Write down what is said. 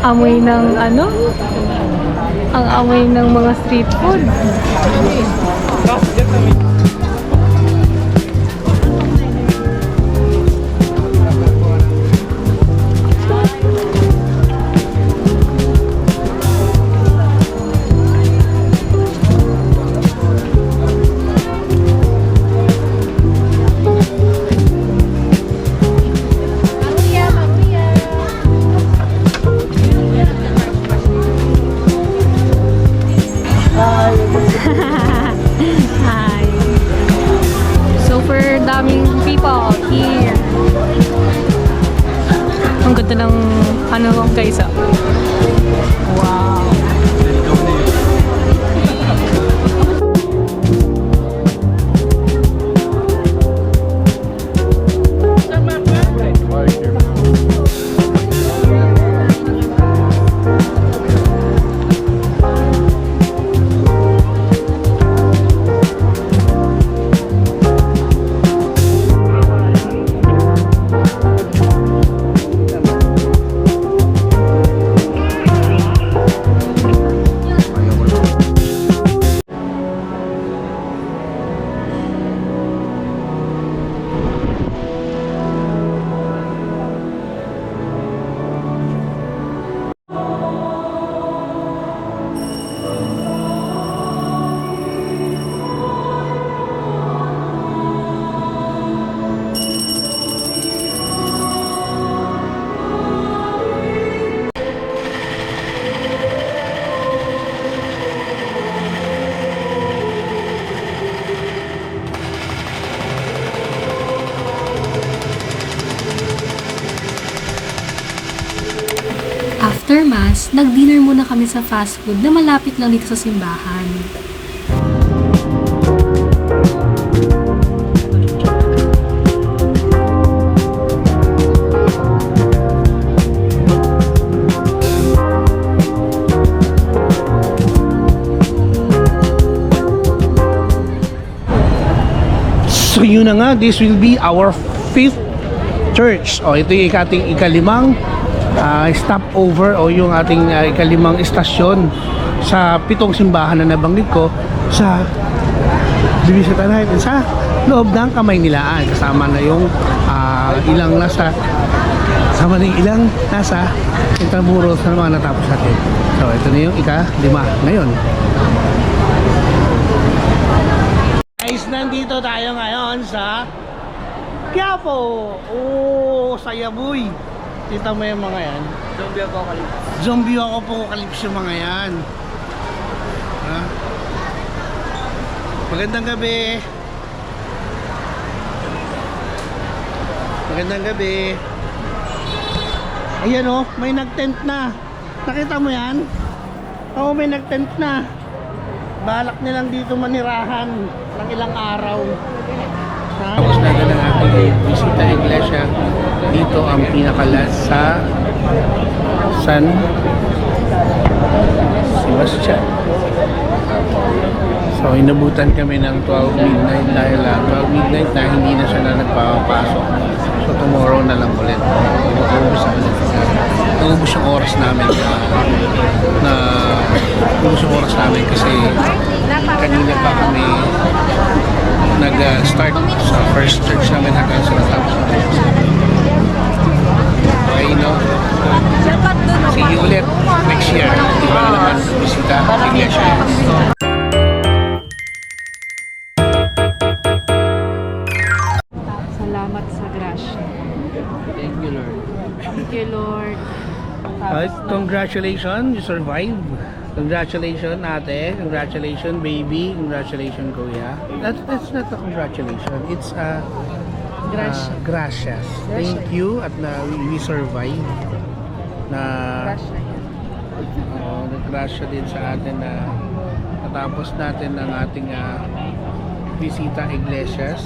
Amoy ng ano? Ang amoy ng mga street food. Hi. Super daming people here. Ang ganda ng ano guys ah. Wow. After Mass, nag-dinner muna kami sa fast food na malapit lang dito sa simbahan. So yun na nga, this will be our 5th church. O ito yung ating ikalimang stopover o yung ating ikalimang istasyon sa 7 simbahan na nabanggit ko sa bibisita natin sa loob ng Kamaynilaan. Kasama na yung ilang nasa Intramuros na mga natapos natin. So ito na yung ika-5 ngayon. Guys, nandito tayo ngayon sa Quiapo. Oh, saya boy. Kita mo yung mga yan. Zombie apocalypse yung mga yan. Ha? Magandang gabi. Magandang gabi. Ayan oh, may nag-tent na. Nakita mo yan? Oo, may nag-tent na. Balak nilang dito manirahan ng ilang araw. Tapos natin ang ating bisita iglesia. Dito ang pinakalas sa San Sebastian. So inabutan kami ng 12 midnight dahil 12 midnight na hindi na siya na nagpapasok. So tomorrow na lang ulit. Naubos yung oras namin kasi kanina pa kami nag-start sa first church namin hanggang sa natapos namin. Okay, no? See you ulit next year. Iba na naman bisita iglesia. Salamat sa grasya. Thank you, Lord. Thank you, Lord. Congratulations, you survived. Congratulations, ate. Congratulations, baby. Congratulations, kuya. That's not a congratulation. It's a gracias. Thank you at we survived. Naggrasya din sa atin na natapos natin ang ating bisita iglesias.